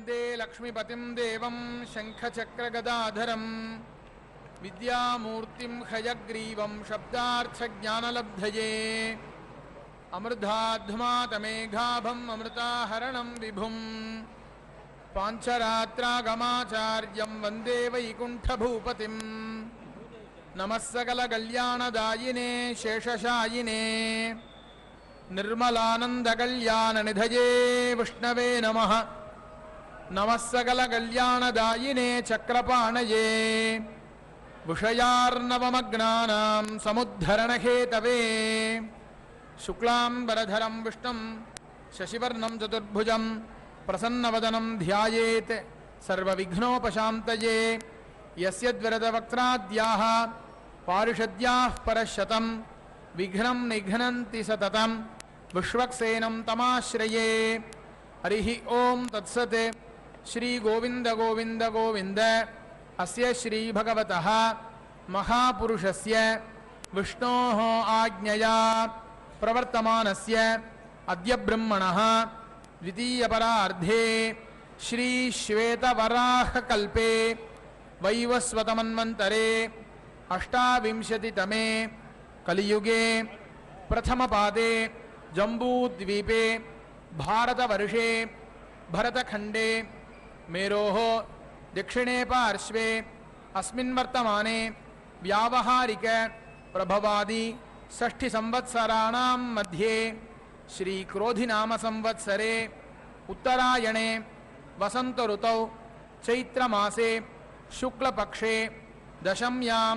वंदे लक्ष्मीपतिं देवं शंखचक्रगदाधरं विद्यामूर्तिं हयग्रीवं शब्दार्थज्ञानलब्धये अमृताध्मातमेघाभम् अमृताहरणं विभुं पाञ्चरात्रागमाचार्यं वंदे वैकुण्ठभूपतिं नमः सकलकल्याणदायिने शेषशायिने निर्मलानन्दकल्याणनिधये विष्णवे नमः नमः सकलकल्याणदायिने चक्रपाणये विषयार्णवमग्नानां समुद्धरणहेतवे शुक्लाम्बरधरं विष्णुं शशिवर्णं चतुर्भुजं प्रसन्नवदनं ध्यायेत् सर्वविघ्नोपशान्तये यस्य द्विरदवक्त्राद्याः पारिषद्याः परशतं विघ्नं निघ्नन्ति सततं विश्वक्सेनं तमाश्रये हरिः ओं तत्सत् श्री गोविंद गोविंद गोविंद अस्य श्री भगवतः महापुरुषस्य विष्णोः आज्ञया प्रवर्तमानस्य अद्य ब्रह्मणः द्वितीयपरार्धे श्री श्वेतवराहकल्पे वैवस्वतमन्वन्तरे अष्टाविंशतितमे कलियुगे प्रथमपादे जम्बूद्वीपे भारतवर्षे भरतखण्डे मेरोः दक्षिणे पार्श्वे अस्मिन् वर्तमाने व्यावहारिक प्रभवादि षष्ठी संवत्सराणां मध्ये श्री क्रोधिनाम संवत्सरे उत्तरायणे वसंत ऋतौ चैत्रमासे शुक्लपक्षे दशम्यां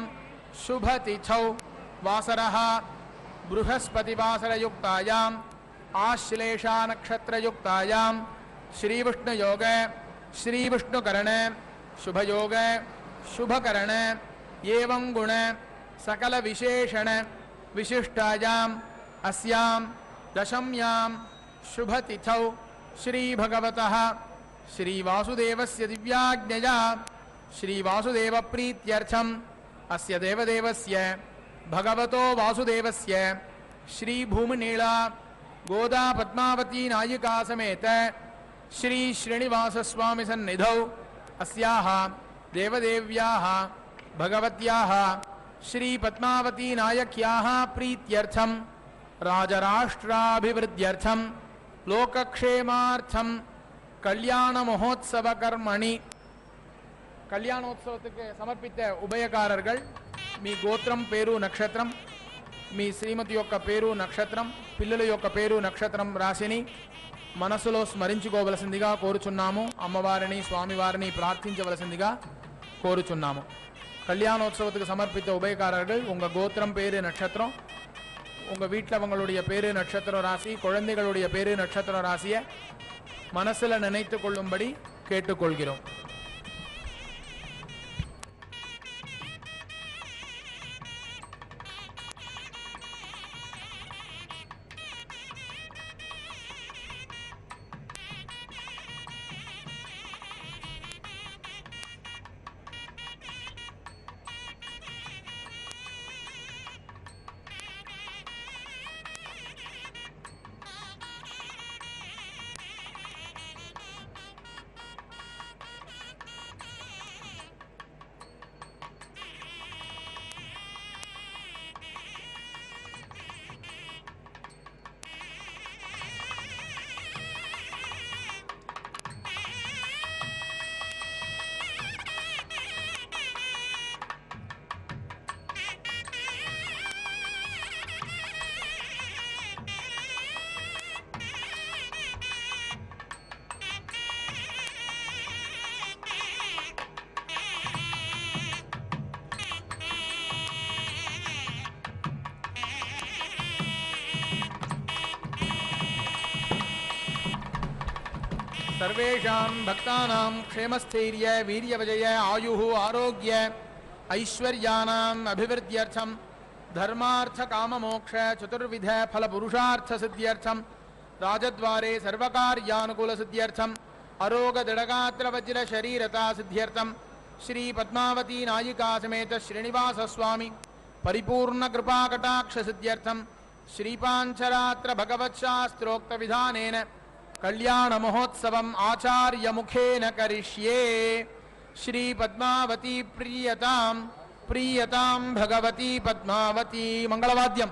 शुभतिथौ वासरः बृहस्पतिवासरयुक्तायाम् आश्लेषा नक्षत्रयुक्तायां श्रीविष्णुयोग श्रीविष्णुकरण शुभयोग शुभकरण एवं गुण सकल विशेषण विशिष्टायाम् अस्यां दशम्यां शुभतिथौ श्री भगवतः श्री वासुदेवस्य दिव्याज्ञया श्री वासुदेव प्रीत्यर्थम अस्य देवदेवस्य भगवतो वासुदेवस्य श्री भूमिनीला गोदा पद्मावती नायिका समेत श्री श्रीनिवास स्वामी सन्निधौ अस्याः देवदेव्याः भगवत्याः श्री पद्मावती नायक्याः प्रीत्यर्थम राजराष्ट्राभिवृद्ध्यर्थम लोकक्षेमार्थम कल्याण महोत्सव कर्मणि कल्याणोत्सवत्तुक्कु समर्पित उभयकारर्गळ मी गोत्रम पेरू नक्षत्रम మీ శ్రీమతి యొక్క పేరు నక్షత్రం పిల్లల యొక్క పేరు నక్షత్రం రాశిని మనసులో స్మరించుకోవలసిందిగా కోరుచున్నాము. అమ్మవారిని స్వామివారిని ప్రార్థించవలసిందిగా కోరుచున్నాము. கல்யாணோத்சவத்துக்கு சமர்ப்பித்த உபயக்காரர்கள் உங்கள் கோத்திரம் பேரு நட்சத்திரம் உங்கள் வீட்டில் அவங்களுடைய பேரு நட்சத்திரம் ராசி குழந்தைகளுடைய பேரு நட்சத்திரம் ராசியை மனசில் நினைத்து கொள்ளும்படி கேட்டுக்கொள்கிறோம். सर्वेषां भक्तानां क्षेमस्थैर्य वीर्यविजय आयुः आरोग्य ऐश्वर्यानाम् अभिवृद्ध्यर्थं धर्मार्थ काममोक्ष चतुर्विध फल पुरुषार्थ सिद्ध्यर्थं राजद्वारे सर्वकार्यानुकूल सिद्ध्यर्थं अरोग दृढगात्र वज्र शरीरता सिद्ध्यर्थं श्री पद्मावती नायिका समेत श्रीनिवास स्वामी परिपूर्ण कृपा कटाक्ष सिद्ध्यर्थं श्रीपांचरात्र भगवत्शास्त्रोक्त विधानेन कल्याण महोत्सवम् आचार्य मुखेन करिष्ये। श्री पद्मावती प्रीयतां प्रीयतां भगवती पद्मावती। मंगलवाद्यम।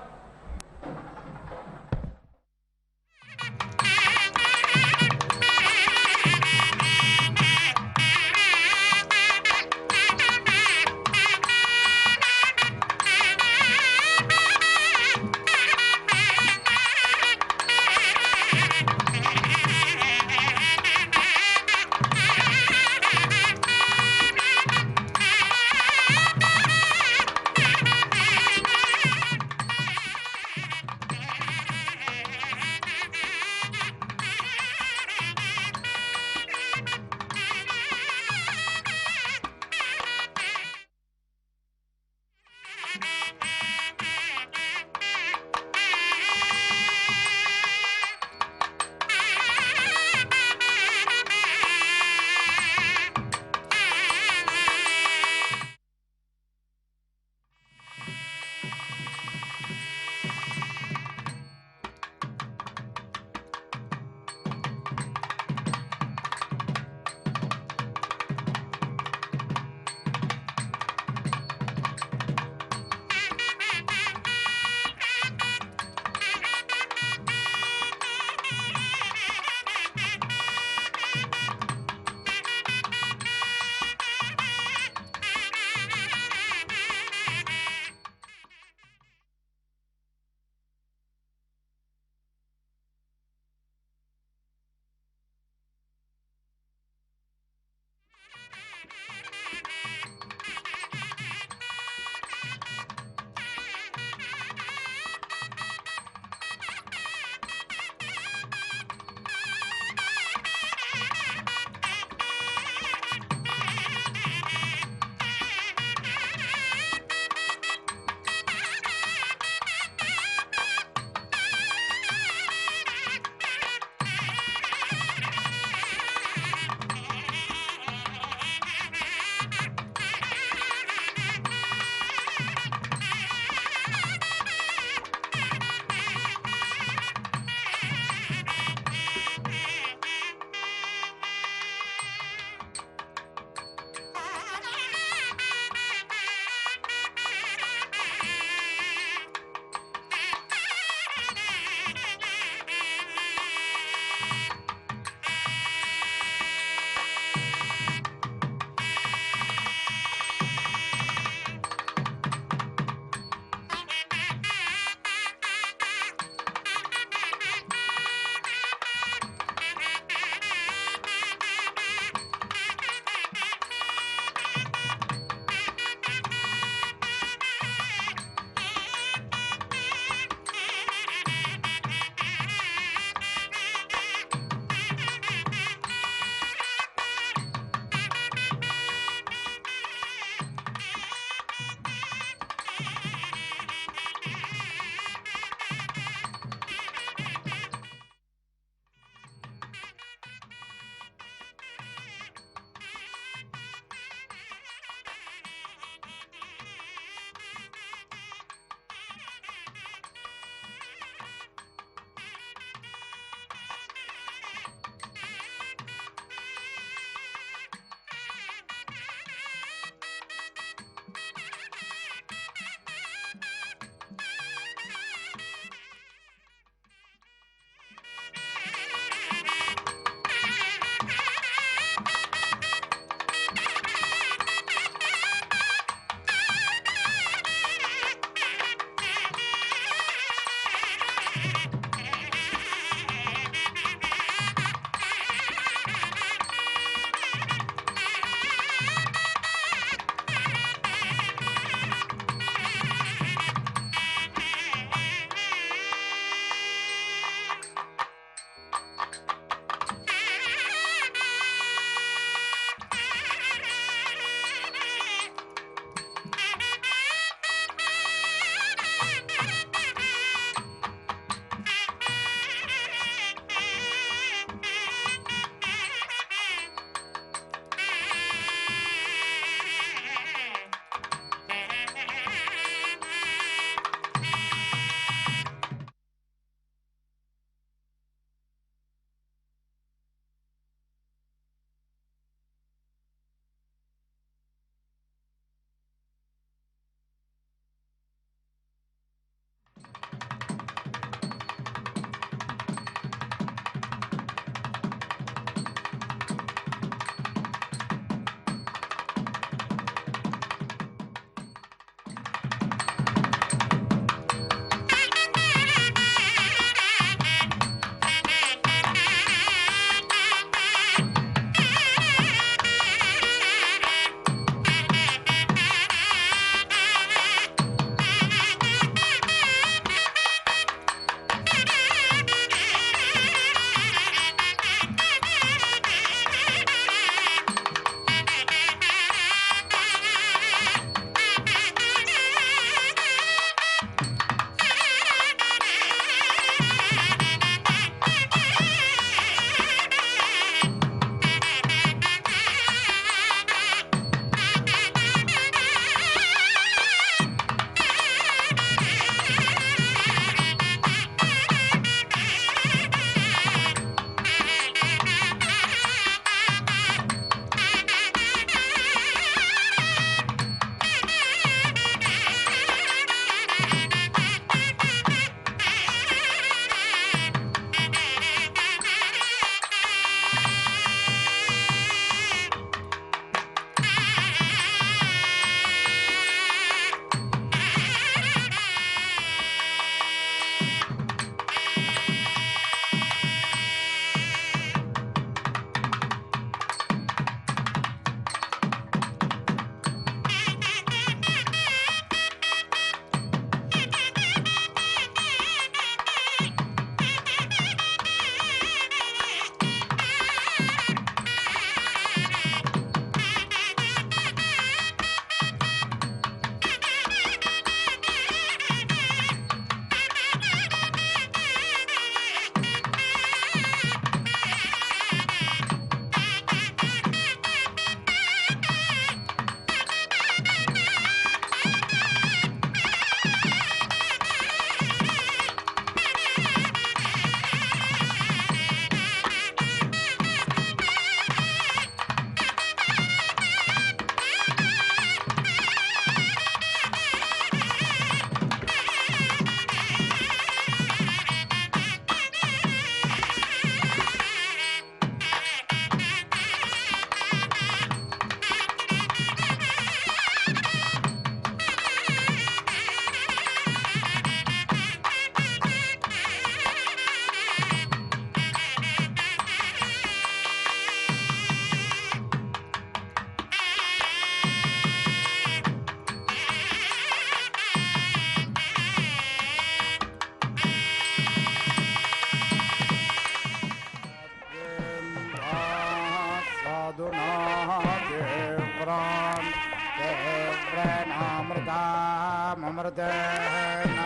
ममृतेन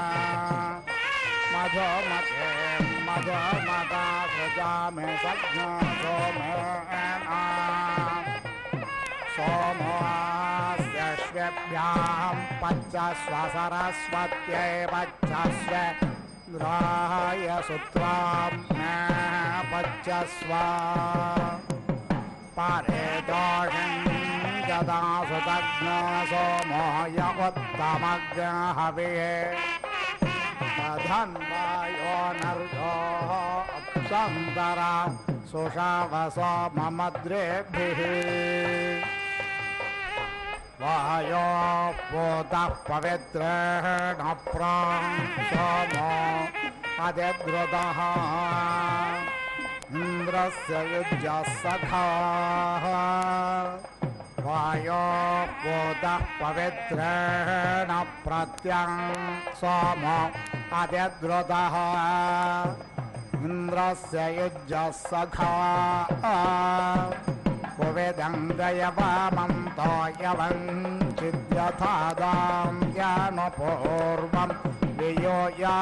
मधुमते मधुमता सृजामि सज्ञो सोमेन सोमोऽस्यश्वेभ्यां पच्चस्व सरस्वत्यै पच्चस्व ग्राय सुत्रां पच्चस्व पारे दोषं ददासु तज्ञो सोमो य उत्तमग्रहवे तधन्वायो नर्यो अप्सन्तरा सुषावसो ममद्रेभिः वायो पूतः पवित्रेण प्रां सोमो अतिद्रुतः इन्द्रस्य युज्यः सखाः वायो पूतः पवित्रेण प्रत्यं सोमो अतिद्रुतः इन्द्रस्य युज्यः सखाः कुवेदं गयवामन्तो यवञ्चिद्यथादां यानुपूर्वं वियोया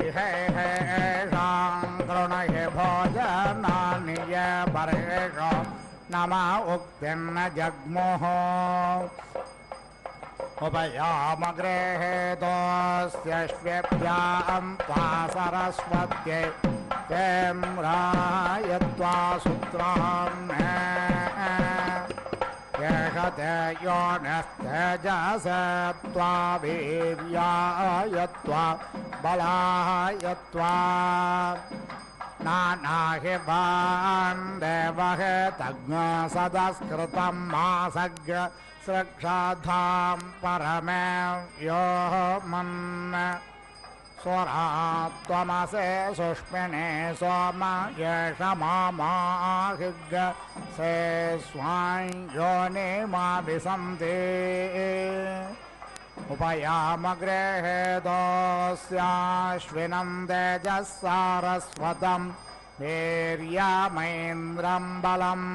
इहेषां कृणहि भोजनानि ये परेषु नम उक्तिर्न जग्मुः उपयामगृहेतोऽस्यश्वेभ्यां त्वा सरस्वत्यै तेम्रायत्वा सूत्रां येषते योनिस्तेजसत्वा वीर्यायत्वा बलायत्वा नानाहि वान् देवः तज्ञो सदस्कृतं मासग्र सृक्षाधां परमे यो मन् स्वरा त्वमसे सुष्मिने सोम येष मामाहिग से स्वां योनिमाभिसन्ति उपयामगृहेतोऽस्याश्विनं तेजः सारस्वतं वीर्यमेन्द्रं बलम्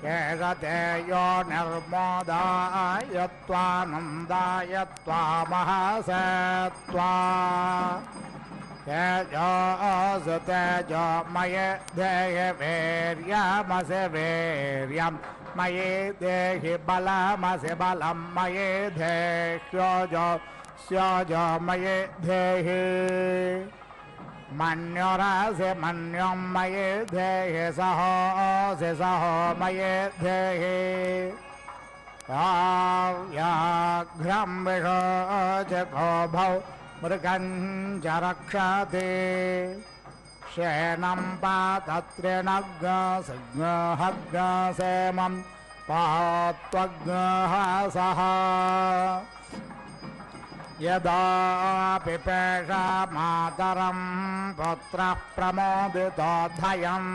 येषते यो निर्मोदायत्वानन्दायत्वा महसत्वा तेजोऽसु तेजोमये देहि वीर्यमसि वीर्यं मयि देहि बलमसि बलं मयि देह्योजो स्योजो मयि देहि मन्युरसि मन्युं मयि देहि सहोऽसि सहो मयि देहि व्याघ्रं विषोजगोभौ मृगं च रक्षति शेनं पातत्रिनग्नसिग्नहग्नसेमं पात्वग्नहसः यदा पिपेष मातरं पुत्रः प्रमोदितोऽधयम्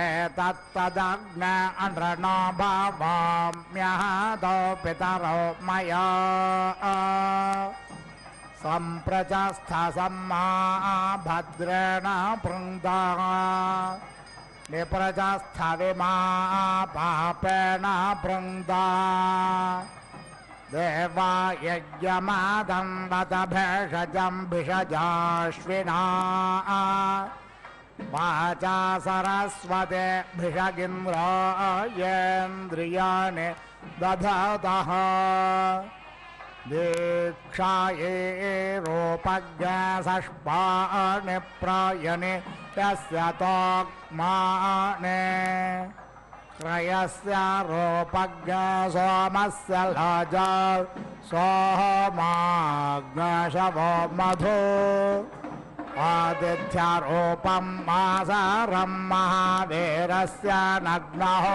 एतत्तदग्न अनृणो भवाम्यहतो पितरो मया सम्प्रजस्थसम्मा भद्रेण पृङ्क्ता निप्रजस्थविमा पापेन पृङ्क्ता देवा यज्ञमादन्वत भेषजं भिषजाश्विना वाचा सरस्वते भिषगिन्द्रो येन्द्रियाणि दधतः दीक्षाये रूपज्ञसष्पाणि प्रायणे यस्य तोक्माने त्रयस्य रूपज्ञ सोमस्य लाजा सोमाग्नशवो मधु आदित्यारूपं मासारं महावीरस्य नग्नः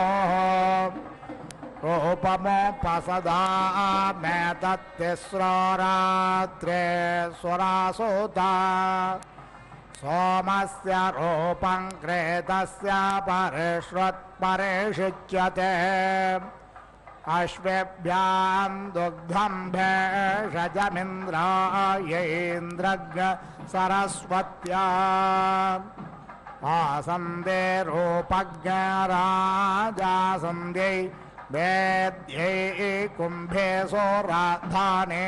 रूपमुपसदा मे तत्तिस्रो रात्रे सुरासुता सोमस्य रूपं क्रेतस्य परिष्वत्परिषिच्यते अश्वेभ्यां दुग्धं भेषजमिन्द्रायैन्द्रज्ञ सरस्वत्या आसन्दे रूपज्ञ राजासन्दै वेद्यै कुम्भे सोराधाने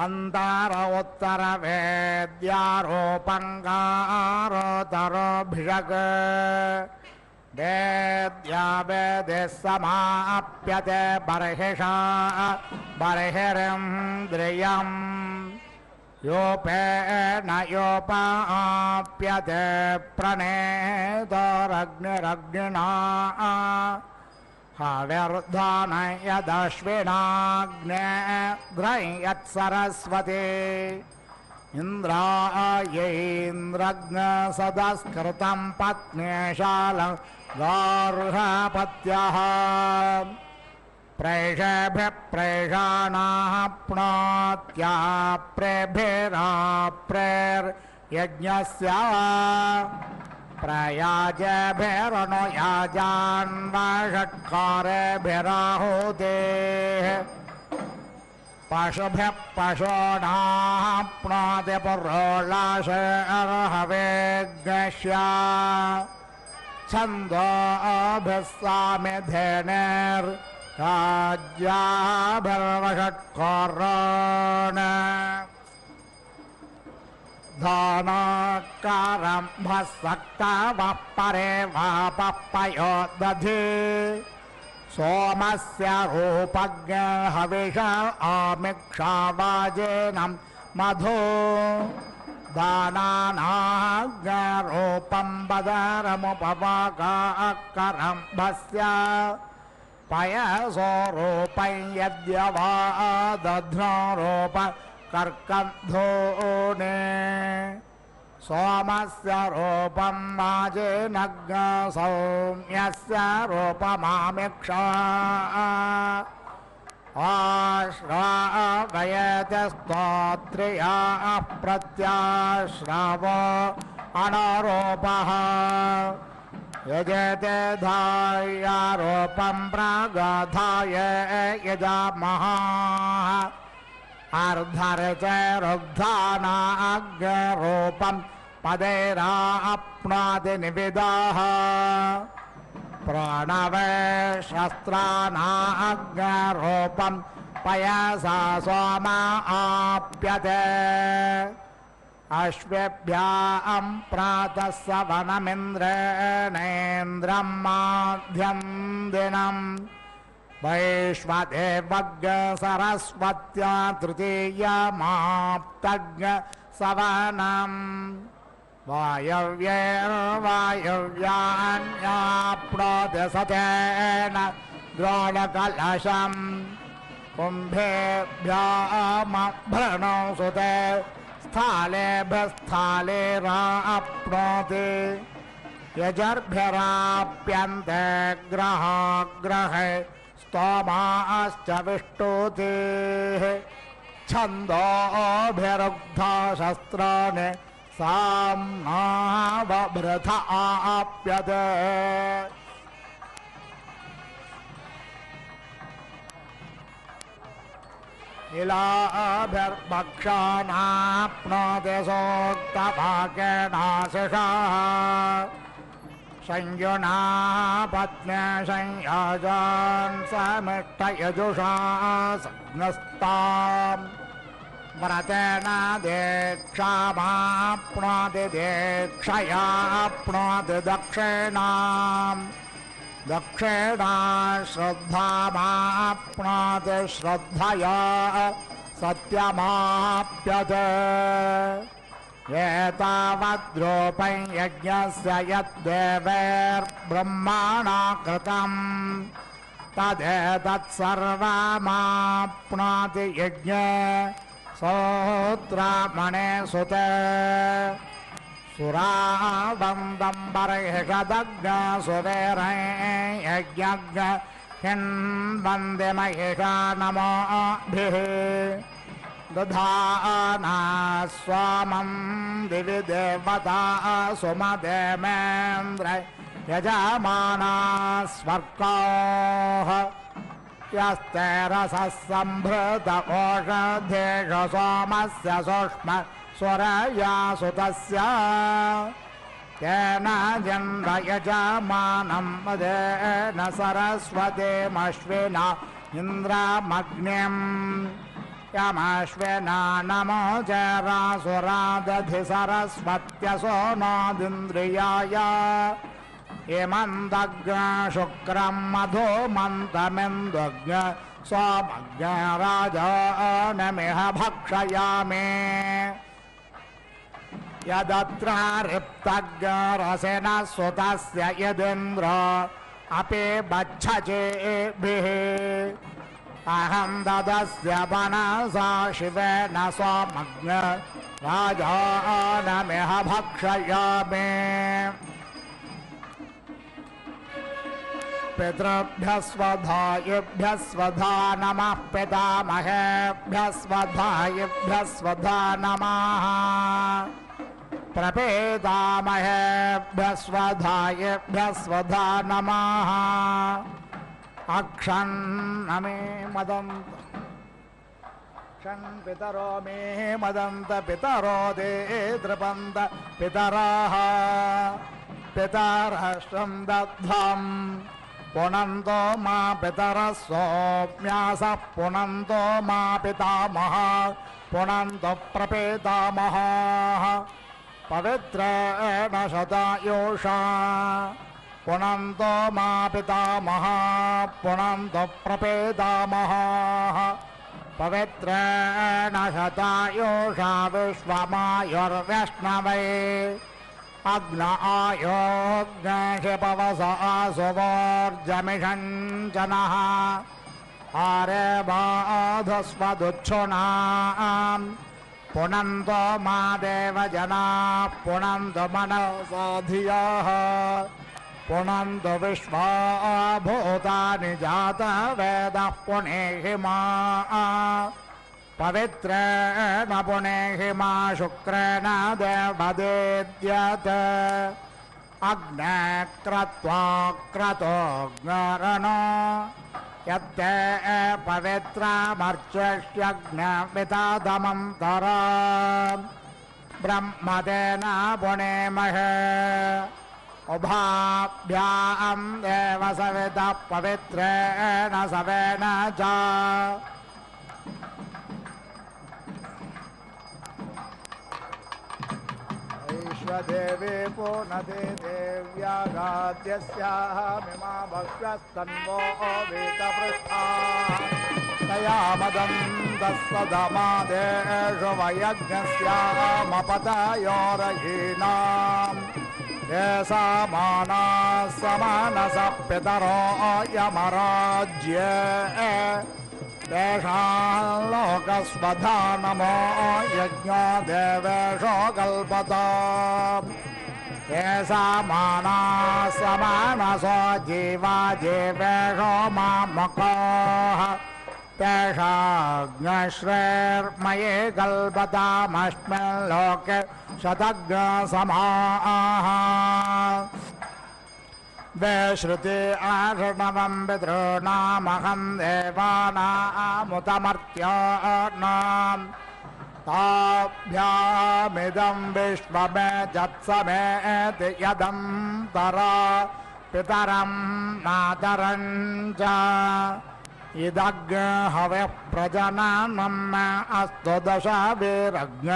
अंतर उत्तर वेद्यारोपंगारोतरोभिषग वेद्या वेदे समाप्यते बर्हिषा बर्हिरिन्द्रियम् योपेन योपाप्यते प्रणेतोरग्निरग्निना हविर्धान यदश्विनाग्नेऽग्रै यत्सरस्वती इन्द्रायैन्द्रग्न सदस्कृतं पत्न्यशालं गार्हपत्यः प्रेषेभिः प्रेषाणाः प्नोत्या प्रेभिराप्रेर्यज्ञस्य प्रयाजेभिरनुयाजान्वषट्कारेभिराहुतेः पशुभिः पशूनाः प्नोति पुरोलाशर्हवेज्ञस्य छन्दोभिः सामिधेनेर्राज्याभिर्वषट्कारान् धानाकारम्भसक्तवः परे वापः पयोदधि सोमस्य रूपज्ञ हविष आमिक्षावाजेनं मधु दानानाग्रूपं बदरमुपवाकाकरम्भस्य पयसोरूपं यद्यवा दध्नोरूप कर्कन्धूने सोमस्य रूपं माजेनग्न सौम्यस्य रूपमामिक्षा आश्रावयते स्तोत्रियाः प्रत्याश्रावो अनारोपः यजेते धायारोपं प्रागाधाय यजामः अर्धरचरुग्धानाग्रूपं पदैराप्नोति निविदाः प्रणवे शस्त्रानाग्रूपं पयसा सोमा आप्यते अश्वेभ्यां प्रातः सवनमिन्द्रेणेन्द्रं माध्यं दिनम् वैश्वदेवज्ञ सरस्वत्या तृतीयमाप्तज्ञ सवनम् वायव्यैर्वायव्यान्याप्नोति सतेन द्रोणकलशम् कुम्भेभ्यामभ्रणौ सुते स्थालेभ्यस्थालेराप्नोति यजर्भ्यराप्यन्ते ग्रहे स्तोमाश्च विष्टुतिः छन्दोभिरुग्धा शस्त्राणि साम्नावभृथ आप्यते इलाभिर्भक्षानाप्नोति सोक्तभाग्यनाशिषः संयुना पत्न्या संयाजान् समिष्टयजुषा सग्नस्ताम् व्रतेन दीक्षामाप्नोति दीक्षयाप्नोति दक्षिणाम् दक्षिणा श्रद्धामाप्नोति श्रद्धया सत्यमाप्यते एतावद्रूपं यज्ञस्य यद्देवैर्ब्रह्मणा कृतं तदेतत्सर्वमाप्नोति यज्ञे सोत्रामणे सुते सुरावन्दं बर्हिषदग्न सुवेरै यज्ञज्ञ हिन्वन्दे महिषा नमोभिः दधाना स्वामं दिवि देवता सुमदेमेन्द्र यजमाना स्वर्गाः यस्ते रसः सम्भृत ओषधेष सोमस्य सूक्ष्म स्वरया सुतस्य तेन जन्म यजमानं मदेन सरस्वतीमश्विना इन्द्रमग्निम् यमश्विना नमो जरासुरादधि सरस्वत्यसो नोदिन्द्रियाय इमन्दग्न शुक्रं मधुमन्तमिन्दुग्न सोमज्ञ राजानमिह भक्षयामि यदत्र रिक्तग्रसेन सुतस्य यदिन्द्र अपि बच्छचेभिः अहं ददस्य मनसा शिवेन सोमज्ञ राजानमिह भक्षयामि पितृभ्यः स्वधायिभ्यः स्वधा नमः पितामहेभ्यः स्वधायिभ्यः स्वधा नमः प्रपेतामहेभ्यः स्वधायिभ्यः स्वधा नमः अक्षन्नमे मदन्त क्षन् पितरो मे मदन्त पितरो ते द्रपन्त पितराः पितरश्रं दध्वम् पुनन्तो मा पितरः सोम्यासः पुनन्तो मा पितामहः पुनन्तो प्रपेतामहाः पवित्रेण शतायुषा पुनन्तो मा पितामहः पुनन्तो प्रपेतामहाः पवित्रेण शतायुषा विश्वमायुर्वैष्णवे अग्न आयोग्निपवस आसुवोर्जमिषञ्जनः आरे बाधस्वदुच्छुनाम् पुनन्तो मा देवजनाः पुनन्तो मनसा धियाः पुनन्तो विश्वा भूतानि जातवेदः पुनेहि मा पवित्रेण पुनेहि मा शुक्रेण देवदेद्यत अग्ने क्रत्वा क्रतोऽग्निरणो यत्ते पवित्रमर्चष्यग्निवितादमन्तरा ब्रह्मतेन पुनेमहे उभाभ्यां देव सवितः पवित्रेण सवेन च देवी पूर्णदे देव्यागाद्यस्याः मिमा भक्ष्यस्तन्वो वेदपृष्ठा तया मदन्तस्सदमादेषु वयज्ञस्यामपतयोरहीनाम् ये समानाः समानसः पितरो यमराज्ये तेषां लोकस्वधा नमो यज्ञो देवेशो कल्पताम् ये समानाः समानसो जीवा जीवेशो मामकाः तेषाज्ञश्रेर्मये कल्पतामस्मिन् लोके शतज्ञसमाः श्रुति आषणवं पितॄणामहं देवानामुतमर्त्यानां ताभ्यामिदं विश्वमेजत्समेति यदन्तरा पितरं मातरं च इदग्हविः प्रजननम् अस्तु दशभिरज्ञ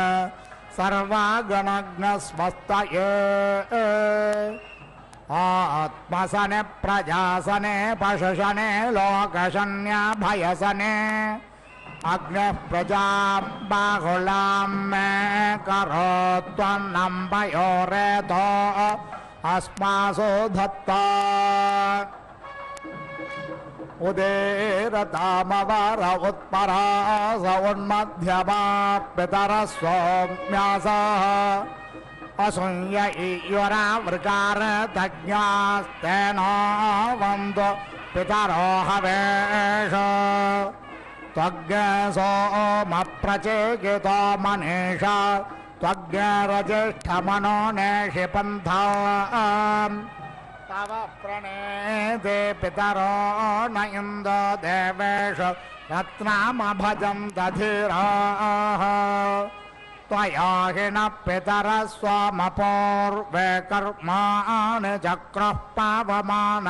सर्वागणज्ञस्वस्तये आत्मसने प्रजासने पशुशने लोकशन्यभयसने अग्निः प्रजां बाहुलां मे करोत्वन्नं पयोरेतो अस्मासु धत्ता उदेरतामवर उत्परास उन्मध्यमा पितरः सौम्यासः असुंय इयुरावृकारतज्ञास्तेनो वन्दो पितरो हवेश त्वग्सोमप्रचेकितो मनीषा त्वग्रज्येष्ठमनो नेषिपन्था तव प्रणेते पितरो न इन्दो देवेषु रत्नामभजन्त धीराः त्वयाहिन पितरः स्वमपूर्वे कर्माणि चक्रः पावमान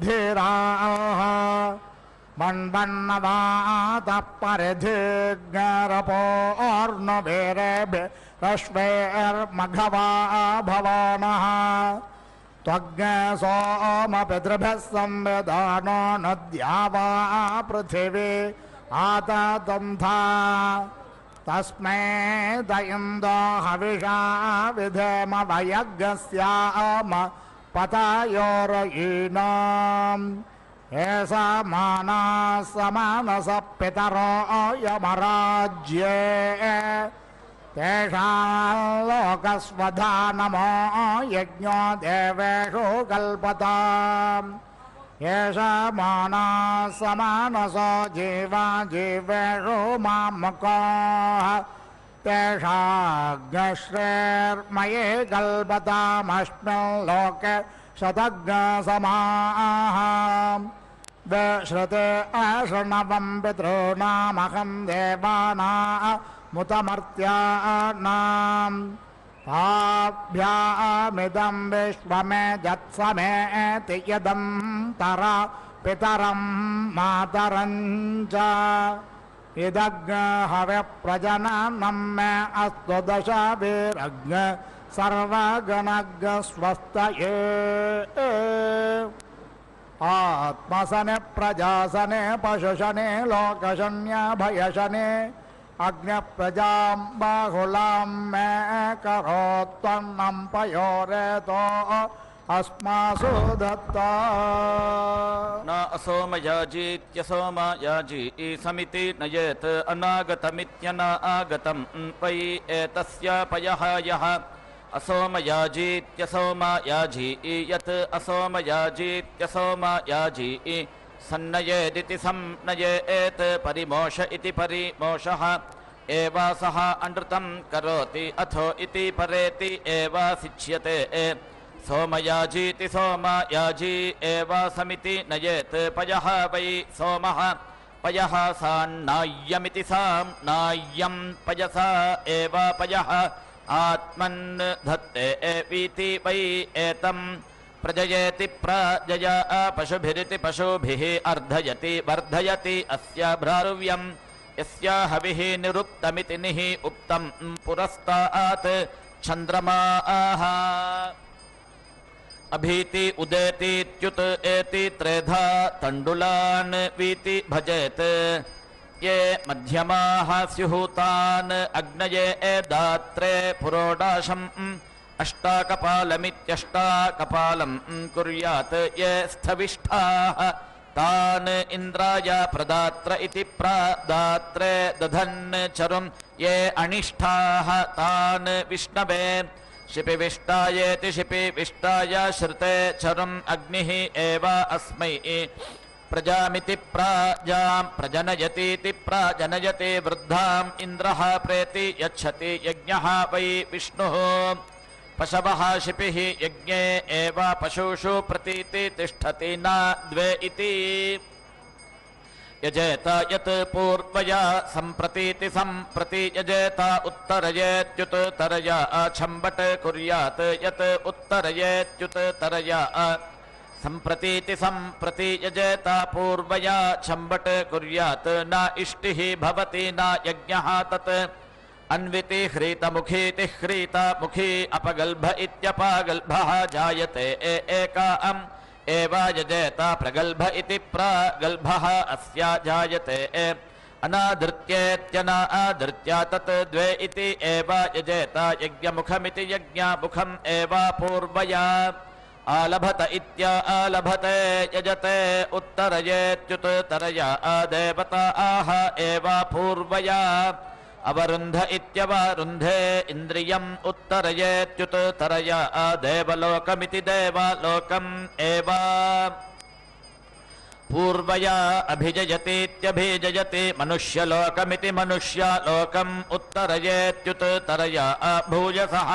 धीराः मन्वन्नवातः परिधिज्ञरपोर्णवीरेभिरश्वेर्मघवा भवानः त्वग्सोमपितृभ्यः संविधानो नद्या वा पृथिवी आततन्था तस्मै दयिन्दो हविषा विधेम वयज्ञस्याम पतयोरयीनाम् एषा मानः समानसः पितरो यमराज्ये तेषां लोकस्वधानमो यज्ञो देवेषु कल्पताम् एषा मानः समानसो जीवा जीवेषु मामकाः तेषाग्श्रेर्मये कल्पतामस्मिन् लोके शतज्ञसमाः श्रुते अशृणवं पितॄणामहं देवानामुतमर्त्यानाम् ताभ्यामिदं विश्वमेजत्समेति यदं तरा पितरं मातरं च इदग्हव्यप्रजननं मे अस्तु दशभिरग्न सर्वगणग् स्वस्तये आत्मसने प्रजासने पशुशने लोकशन्यभयशने अग्न्यप्रजां बाहुलां मे करोत्वन्नं पयोरेतो अस्मासु दत्ता न असोमयाजीत्यसोम याजी समिति नयेत् अनागतमित्यनागतं वै एतस्य पयः यः असोमयाजीत्यसोम याजी यत् असोमयाजीत्यसोम याजी सन्नयेदिति सम्नयेत् परिमोष इति परिमोषः एवासः अनृतं करोति अथो इति परेति एवासिच्यते सोमयाजीति सोमयाजी एवासमिति नयेत् पयः वै सोमः पयः सान्नाय्यमिति साम्नाय्यं पयसा एव पयः आत्मन् धत्ते एवीति वै एतं प्रजयेति प्रजया पशुभिरिति पशुभिः अर्धयति वर्धयति अस्य भ्रारुव्यं यस्य हविः निरुक्तमिति निः उक्तं पुरस्तात् चन्द्रमाः अभीति उदेतीत्युत एति त्रेधा तण्डुलान् वीति भजेत् ये मध्यमाः स्युः तान् अग्नये दात्रे पुरोडाशम् अष्टाकपालमित्यष्टाकपालं कुर्यात् ये स्थविष्ठाः तान् इन्द्राय प्रदात्र इति प्रदात्रे दधन् चरुं ये अनिष्ठाः तान् विष्णवे शिपिविष्टायेति शिपिविष्टाय श्रुते चरुम् अग्निः एव अस्मै प्रजामिति प्राजां प्रजनयतीति प्राजनयति वृद्धाम् इन्द्रः प्रेति यच्छति यज्ञः वै विष्णुः पशवः शिपिः यज्ञे एव पशुषु प्रतीति तिष्ठति न द्वे इति यजेत यत् पूर्वया सम्प्रतीति सम्प्रति यजेत उत्तरयेत्युत्तरया छम्बट कुर्यात् यत् उत्तरयेत्युत्तरया सम्प्रतीति सम्प्रति यजेत पूर्वया छम्बट कुर्यात् न इष्टिः भवति न यज्ञः तत् अन्विति ह्रीतमुखीति ह्रीतमुखी अपगल्भ इत्यपगल्भः जायते एकाम् एव यजेत प्रगल्भ इति प्रगल्भः अस्या जायते अनादृत्येत्यनादृत्या तत् द्वे इति एव यजेत यज्ञमुखमिति यज्ञमुखम् एव पूर्वया आलभत इत्यालभते यजते उत्तरयेत्युत्तरया देवता आह एव पूर्वया अवरुन्ध इत्यवरुन्धे इन्द्रियम् उत्तरयेत्युत्तरया देवलोकमिति देवलोकम् एव पूर्वया अभिजयतीत्यभिजयति मनुष्यलोकमिति मनुष्यलोकम् उत्तरयेत्युत्तरया भूयसः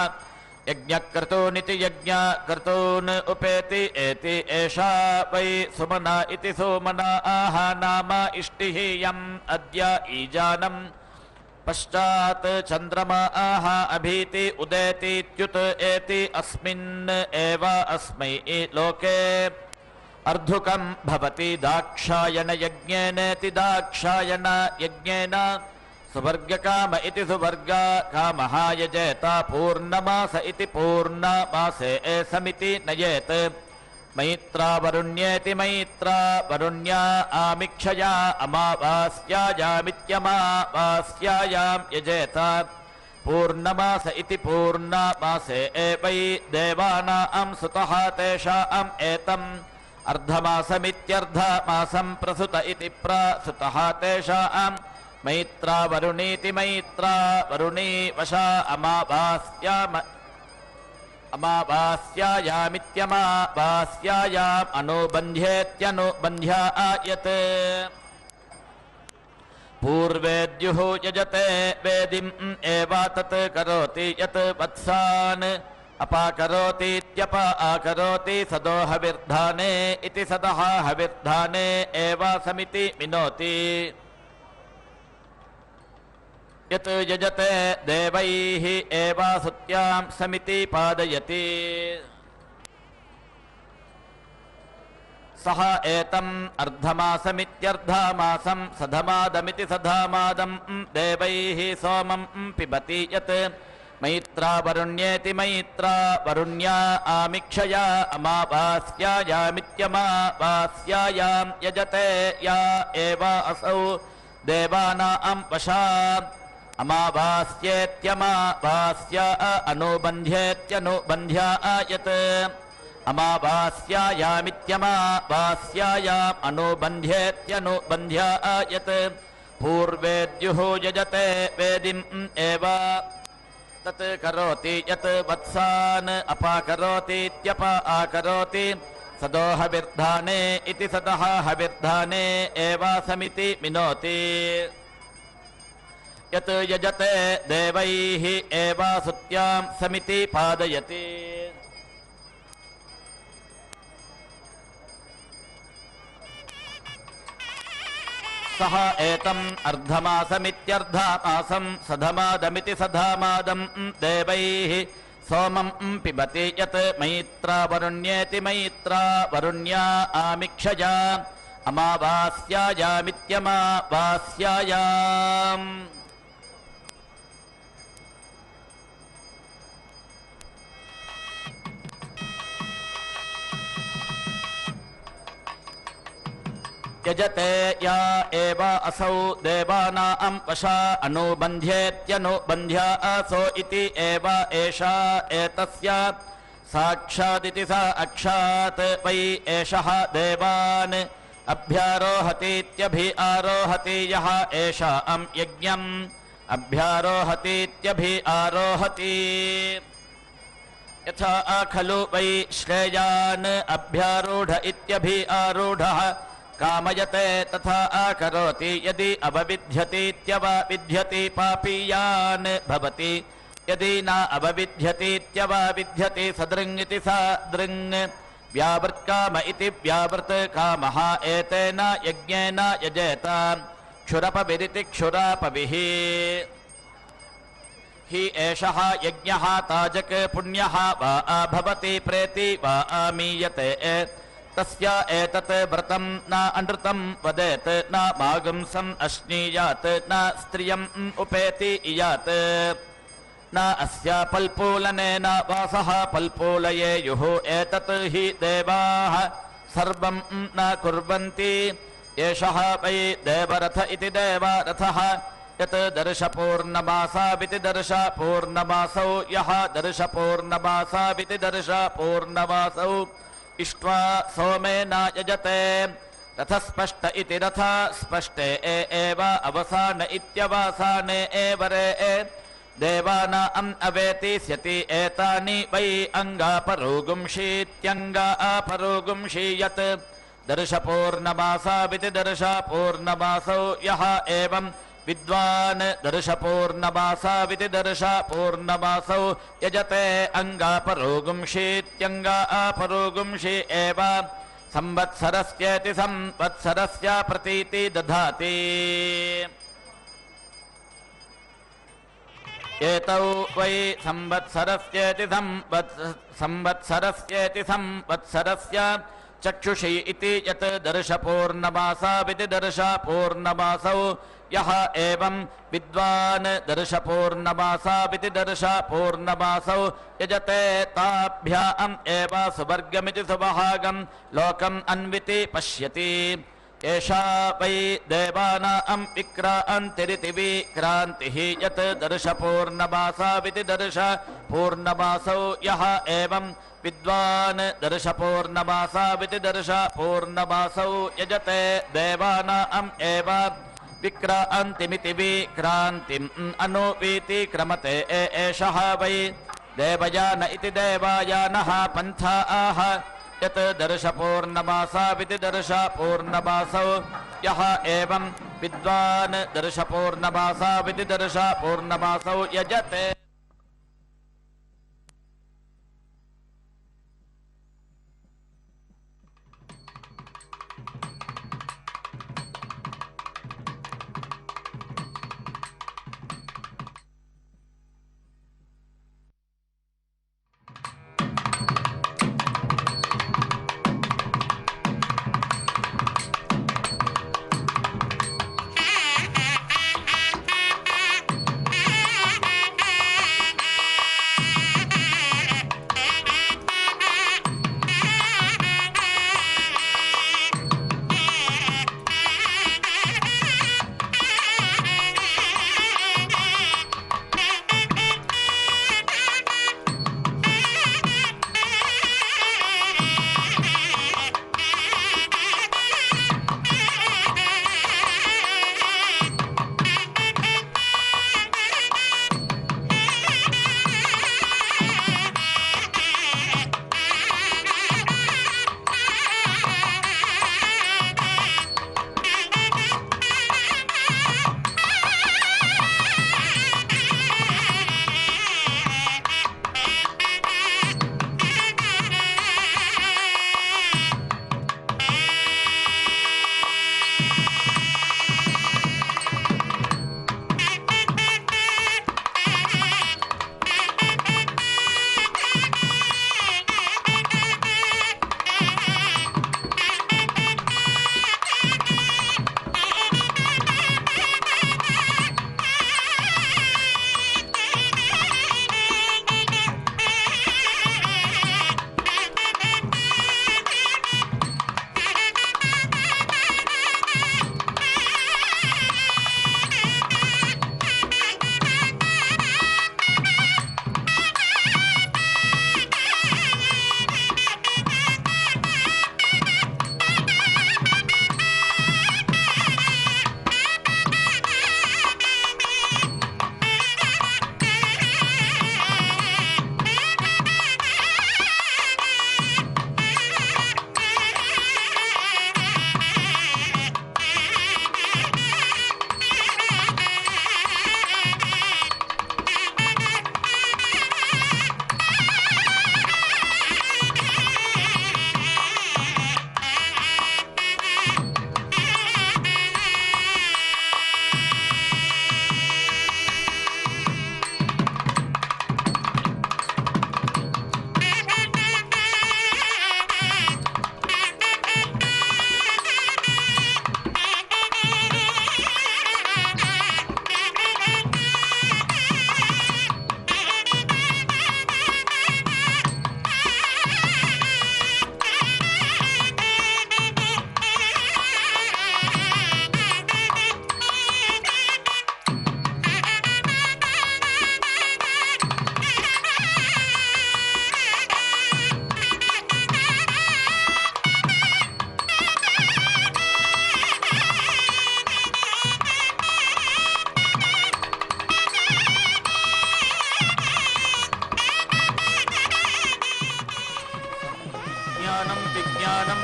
यज्ञक्रतूनिति यज्ञक्रतून् उपेति एति एषा वै सुमना इति सुमना आह नाम इष्टिः यम् अद्य ईजानम् पश्चात् चन्द्रमाः अभीति उदेतीत्युत एति अस्मिन् एव अस्मै लोके अर्धुकं भवति दाक्षायण यज्ञेनेति दाक्षायण यज्ञेन सुवर्गकाम इति सुवर्गा कामः यजेत पूर्णमास इति पूर्णमासे समिति नयेत् मैत्रावरुण्येति मैत्रावरुण्या आमिक्षया अमावास्यायामित्यमावास्यायां यजेत पूर्णमास इति पूर्णमासे वै देवानां सुतः तेषाम् एतम् अर्धमासमित्यर्धमासं प्रसुत इति प्रसुतः तेषाम् मैत्रावरुणीति मैत्रावरुणी वशा अमावास्यायामित्यमावास्यायाम् अनुबन्ध्येत्यनुबन्ध्यायत् पूर्वेद्युः यजते वेदिम् एव तत् करोति यत् वत्सान् अपाकरोतीत्यपाकरोति सदोहविर्धाने इति सदः हविर्धाने एव समिति मिनोति यत् यजते देवैः एव सुत्यां समिति पादयति सः एतम् अर्धमासमित्यर्धमासं सधमादमिति सधमादं देवैः सोमं पिबति यत् मैत्रावरुण्येति मैत्रावरुण्या आमिक्षया अमावास्यायामित्यमावास्यायां यजते या एव असौ देवानां वशा अमावास्येत्यमावास्या अनुबन्ध्येत्यनुबन्ध्यायत् अमावास्यायामित्यमावास्यायाम् अनुबन्ध्येत्यनुबन्ध्यायत् पूर्वेद्युः यजते वेदिम् एव तत् करोति यत् वत्सान् अपाकरोतीत्यपाकरोति सदोहविर्धाने इति सदः हविर्धाने एव समिति मिनोति यत् यजते देवैः एव सुत्यां समिति पादयति सः एतम् अर्धमासमित्यर्धमासं सधमादमिति सधमादं देवैः सोमं पिबति यत् मैत्रावरुण्येति मैत्रावरुण्या आमिक्षया अमावास्यायामित्यमावास्यायाम् यजते या एव असौ देवानां वशा अनुबन्ध्येत्यनुबन्ध्या असो इति एव एषा एतस्य साक्षादिति सा अक्षात् वै एषः देवान् अभ्यारोहतीत्यभि आरोहति यः एषां यज्ञम् अभ्यारोहतीत्यभि आरोहति यथा खलु वै श्रेयान् अभ्यारूढ इत्यभि आरूढः कामयते तथा आकरोति यदि अवविध्यतीत्यवविध्यति पापीयान् भवति यदि न अवविध्यतीत्यवविध्यति सदृङ् इति सदृङ् व्यावृत्काम इति व्यावृत् कामः एतेन यज्ञेन यजेत क्षुरपविरिति क्षुरापविः हि एषः यज्ञः ताजक पुण्यः वा भवति प्रेति वा आमीयते तस्य एतत् व्रतं न अनृतं वदेत् न मागुंसम् अश्नीयात् न स्त्रियम् उपेति इयात् न अस्य पल्पूलनेन वासः पल्पूलयेयुः एतत् हि देवाः सर्वं न कुर्वन्ति एषः वै देवरथ इति देवरथः यत् दर्शपूर्णमासाविति दर्शपूर्णमासौ यः दर्शपूर्णमासाविति दर्शपूर्णमासौ इष्ट्वा सोमेन यजते रथस्पष्ट इति रथ स्पष्टे एव अवसान इत्यवसाने एवरे देवानाम् अवेतिष्यति एतानि वै अङ्गापरोगुंषीत्यङ्गापरोगुंषी यत् दर्शपूर्णमासाविति दर्शपूर्णमासौ यः एवं विद्वान् दर्शपूर्णमासाविति दर्शपूर्णमासौ यजते अङ्गापरोगुंषीत्यङ्गापरोगुंषी एव संवत्सरस्येति संवत्सरस्य प्रतीति दधाति एतौ वै संवत्सरस्येति संवत्सरस्य चक्षुषी इति यत् दर्शपूर्णमासाविति दर्शपूर्णमासौ यः एवं विद्वान् दर्शपूर्णमासाविति दर्शपूर्णमासौ यजते ताभ्याम् एव सुवर्गमिति सुभागं लोकम् अन्विति पश्यति एषा वै देवानां विक्रान्तिरिति विक्रान्तिः यत् दर्शपूर्णमासाविति दर्शपूर्णमासौ यः एवं विद्वान् दर्शपूर्णमासाविति दर्शपूर्णमासौ यजते देवानाम् एव विक्रान्तिमिति विक्रान्तिम् अनुवीति क्रमते एषः वै देवयान इति देवायानः पन्थाः यत् दर्शपूर्णमासाविति दर्शपूर्णमासौ यः एवं विद्वान् दर्शपूर्णमासाविति दर्शपूर्णमासौ यजते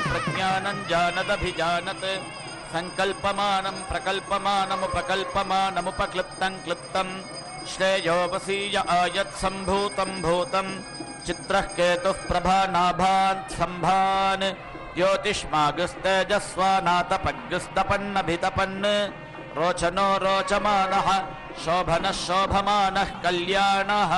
प्रज्ञानं जानदभिजानत् संकल्पमानं प्रकल्पमानमुपकल्पमानमुपक्लृप्तं क्लृप्तं श्रेयोपसीय आयत् सम्भूतं भूतं चित्रः केतुः प्रभानाभान् सम्भान् ज्योतिष्मागुस्तेजस्वानातपग्गुस्तपन्नभितपन् रोचनो रोचमानः शोभनः शोभमानः कल्याणः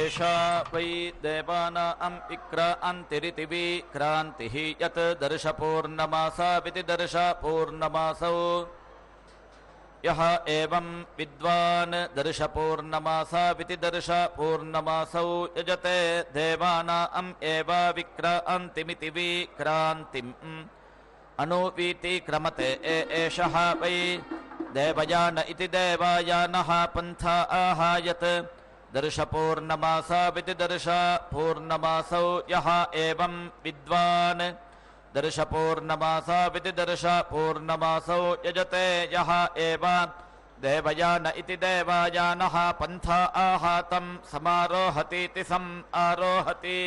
एषा वै देवानाम् विक्रान्तिरिति विक्रान्तिः यत् दर्शपूर्णमासाविति दर्शपूर्णमासौ यः एवं विद्वान् दर्शपूर्णमासाविति दर्शपूर्णमासौ यजते देवानाम् एव विक्रान्तिमिति विक्रान्तिम् अनुवीति क्रमते एषः वै देवयान इति देवायानः पन्था आहयत् दर्शपूर्णमासाविति दर्शपूर्णमासौ यः एवं विद्वान् दर्शपूर्णमासाविति दर्शपूर्णमासौ यजते यः एव देवयान इति देवायानः पन्थ आहातं समारोहतीति सम् आरोहति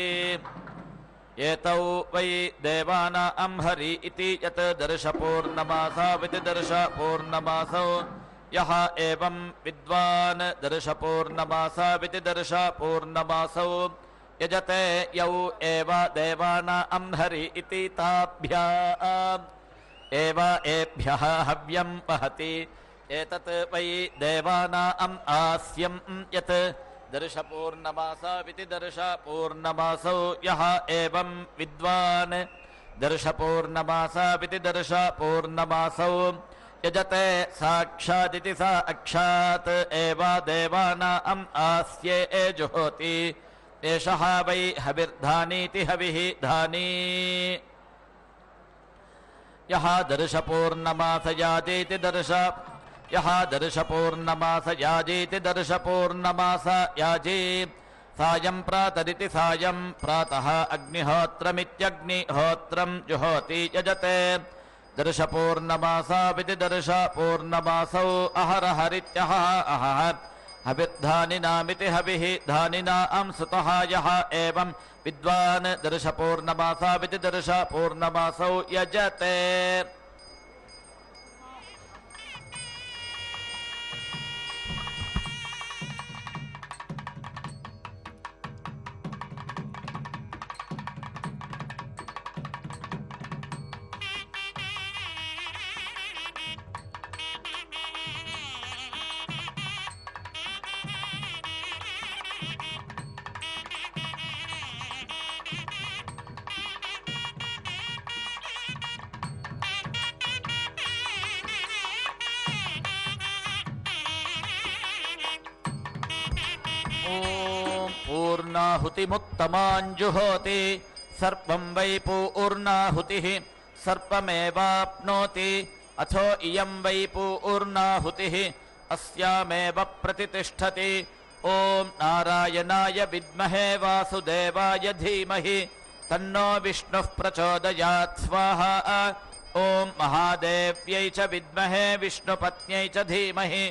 एतौ वै देवानां हरि इति यत् दर्शपूर्णमासाविति दर्शपूर्णमासौ यः एवं विद्वान् दर्शपूर्णमासाविति दर्शपूर्णमासौ यजते यौ एव देवानां हरि इति ताभ्याम् एव एभ्यः हव्यं वहति एतत् वै देवानाम् आस्यं यत् दर्शपूर्णमासाविति दर्शपूर्णमासौ यः एवं विद्वान् दर्शपूर्णमासाविति दर्शपूर्णमासौ यजते साक्षादिति साक्षात् एव देवानाम् आस्ये जुहोति एषः वै हविर्धानीति हविः धानी यः दर्शपूर्णमासयाजीति दर्शपूर्णमासयाजीति दर्शपूर्णमासयाजी सायं प्रातरिति सायं प्रातः अग्निहोत्रमित्यग्निहोत्रं जुहोति यजते दर्शपूर्णमासाविति दर्शपूर्णमासौ अहरहरित्यः अहः हविर्धानिनामिति हविः धानिनां सुतः यः एवं विद्वान् दर्शपूर्णमासाविति दर्शपूर्णमासौ यजते पूर्णाहुतिमुत्तमाञ्जुहोति सर्वं वै पूर्णाहुतिः सर्वमेवाप्नोति अथो इयं वै पूर्णाहुतिः अस्यामेव प्रतिष्ठति ॐ नारायणाय विद्महे वासुदेवाय धीमहि तन्नो विष्णुः प्रचोदयात् स्वाहा ॐ महादेव्यै च विद्महे विष्णुपत्न्यै च धीमहि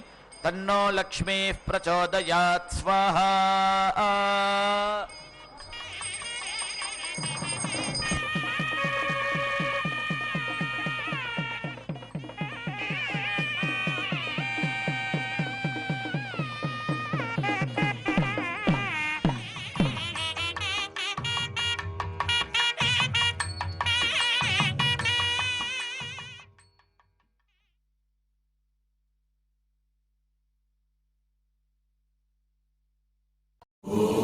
तन्नो लक्ष्मीः प्रचोदयात् स्वाहा Oh